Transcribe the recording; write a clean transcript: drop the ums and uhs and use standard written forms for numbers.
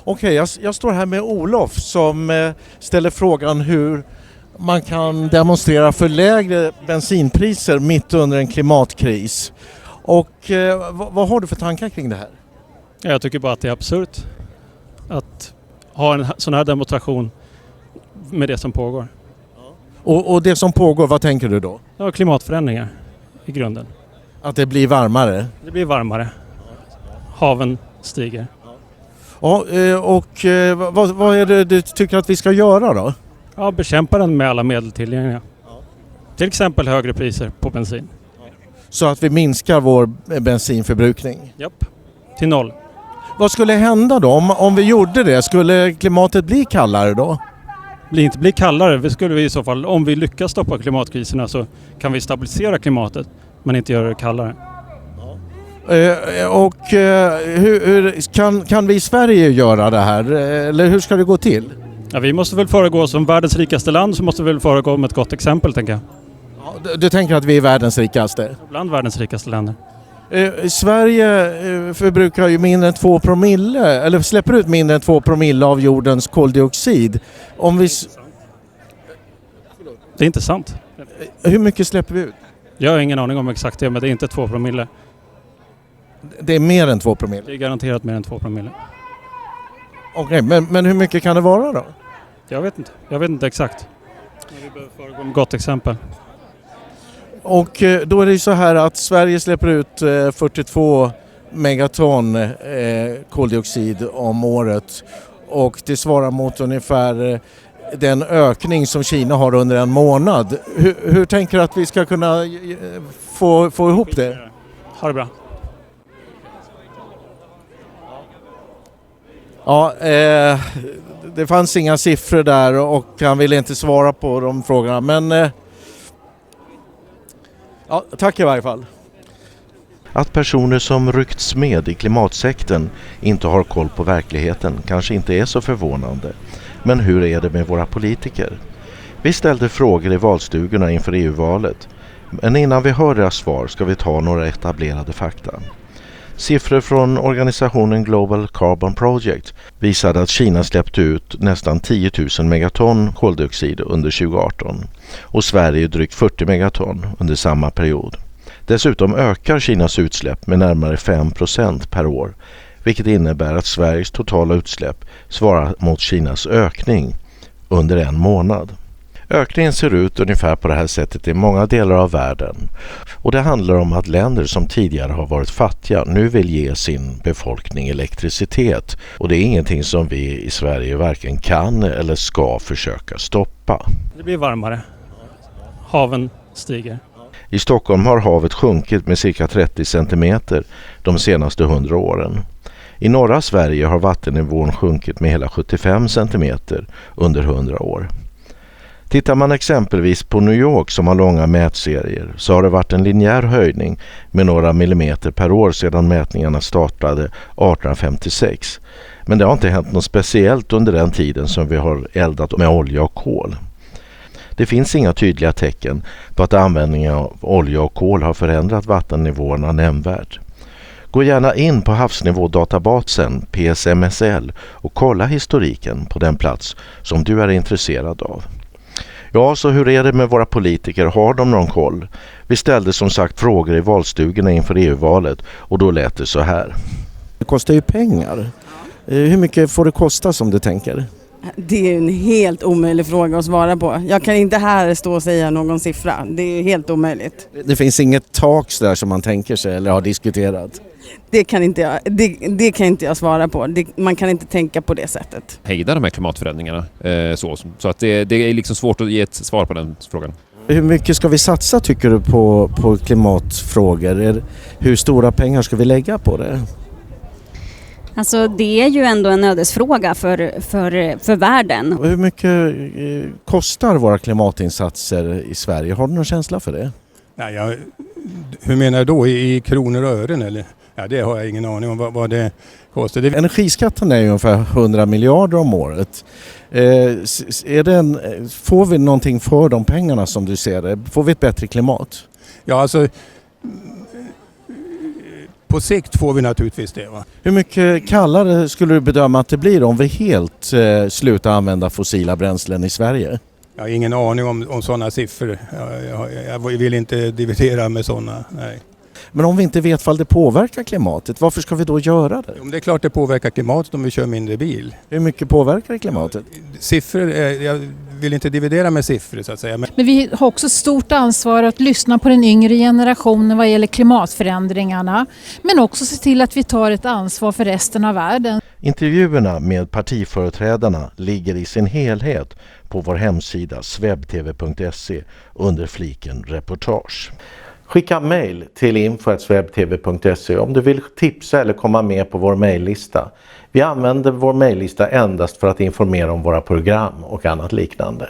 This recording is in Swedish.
Okej, jag står här med Olof som ställer frågan hur man kan demonstrera för lägre bensinpriser mitt under en klimatkris. Och vad har du för tankar kring det här? Jag tycker bara att det är absurt att ha en sån här demonstration med det som pågår. Och det som pågår, vad tänker du då? Ja, klimatförändringar i grunden. Att det blir varmare? Det blir varmare. Haven stiger. Ja, och vad är det du tycker att vi ska göra då? Ja, bekämpa den med alla medel tillgängliga. Till exempel högre priser på bensin. Så att vi minskar vår bensinförbrukning? Japp, till 0. Vad skulle hända då om vi gjorde det? Skulle klimatet bli kallare då? Blir kallare, det skulle vi i så fall, om vi lyckas stoppa klimatkriserna så kan vi stabilisera klimatet men inte göra det kallare. Kan vi i Sverige göra det här? Eller hur ska det gå till? Ja, vi måste väl föregå som världens rikaste land, så måste vi väl föregå med ett gott exempel, tänker jag. Ja, du tänker att vi är världens rikaste? Bland världens rikaste länder. Sverige förbrukar ju mindre än 2 promille, eller släpper ut mindre än 2 promille av jordens koldioxid. Det är inte sant. Hur mycket släpper vi ut? Jag har ingen aning om exakt det, men det är inte 2 promille. Det är mer än 2 promille? Det är garanterat mer än 2 promille. Okej, men hur mycket kan det vara då? Jag vet inte exakt. Men vi behöver föregå med gott exempel. Och då är det ju så här att Sverige släpper ut 42 megaton koldioxid om året. Och det svarar mot ungefär den ökning som Kina har under en månad. Hur tänker du att vi ska kunna få ihop det? Ha det bra. Ja, det fanns inga siffror där och han ville inte svara på de frågorna. Men ja, tack i varje fall. Att personer som ryckts med i klimatsekten inte har koll på verkligheten kanske inte är så förvånande. Men hur är det med våra politiker? Vi ställde frågor i valstugorna inför EU-valet. Men innan vi hör deras svar ska vi ta några etablerade fakta. Siffror från organisationen Global Carbon Project visade att Kina släppte ut nästan 10 000 megaton koldioxid under 2018 och Sverige drygt 40 megaton under samma period. Dessutom ökar Kinas utsläpp med närmare 5% per år, vilket innebär att Sveriges totala utsläpp svarar mot Kinas ökning under en månad. Ökningen ser ut ungefär på det här sättet i många delar av världen. Och det handlar om att länder som tidigare har varit fattiga nu vill ge sin befolkning elektricitet. Och det är ingenting som vi i Sverige varken kan eller ska försöka stoppa. Det blir varmare. Haven stiger. I Stockholm har havet sjunkit med cirka 30 centimeter de senaste 100 åren. I norra Sverige har vattennivån sjunkit med hela 75 centimeter under 100 år. Tittar man exempelvis på New York som har långa mätserier så har det varit en linjär höjning med några millimeter per år sedan mätningarna startade 1856. Men det har inte hänt något speciellt under den tiden som vi har eldat med olja och kol. Det finns inga tydliga tecken på att användningen av olja och kol har förändrat vattennivåerna nämnvärt. Gå gärna in på havsnivådatabasen PSMSL och kolla historiken på den plats som du är intresserad av. Ja, så hur är det med våra politiker? Har de någon koll? Vi ställde som sagt frågor i valstugorna inför EU-valet och då lät det så här. Det kostar ju pengar. Hur mycket får det kosta som du tänker? Det är en helt omöjlig fråga att svara på. Jag kan inte här stå och säga någon siffra. Det är helt omöjligt. Det finns inget tak där som man tänker sig eller har diskuterat? Det kan inte jag svara på. Man kan inte tänka på det sättet. Hejda de här klimatförändringarna. Så att det är liksom svårt att ge ett svar på den frågan. Hur mycket ska vi satsa tycker du på klimatfrågor? Hur stora pengar ska vi lägga på det? Alltså det är ju ändå en ödesfråga för världen. Hur mycket kostar våra klimatinsatser i Sverige? Har du någon känsla för det? Nej, hur menar du då? I kronor och ören eller? Ja, det har jag ingen aning om vad det kostar. Energiskatten är ju ungefär 100 miljarder om året. Får vi någonting för de pengarna som du ser det? Får vi ett bättre klimat? Ja, alltså på sikt får vi naturligtvis det. Va? Hur mycket kallare skulle du bedöma att det blir om vi helt slutar använda fossila bränslen i Sverige? Jag har ingen aning om sådana siffror. Jag vill inte dividera med sådana. Nej. Men om vi inte vet vad det påverkar klimatet, varför ska vi då göra det? Det är klart det påverkar klimatet om vi kör mindre bil. Hur mycket påverkar det klimatet? Siffror, jag vill inte dividera med siffror så att säga. Men vi har också stort ansvar att lyssna på den yngre generationen vad gäller klimatförändringarna. Men också se till att vi tar ett ansvar för resten av världen. Intervjuerna med partiföreträdarna ligger i sin helhet på vår hemsida swebtv.se under fliken reportage. Skicka mejl till info@swebtv.se om du vill tipsa eller komma med på vår mejllista. Vi använder vår mejllista endast för att informera om våra program och annat liknande.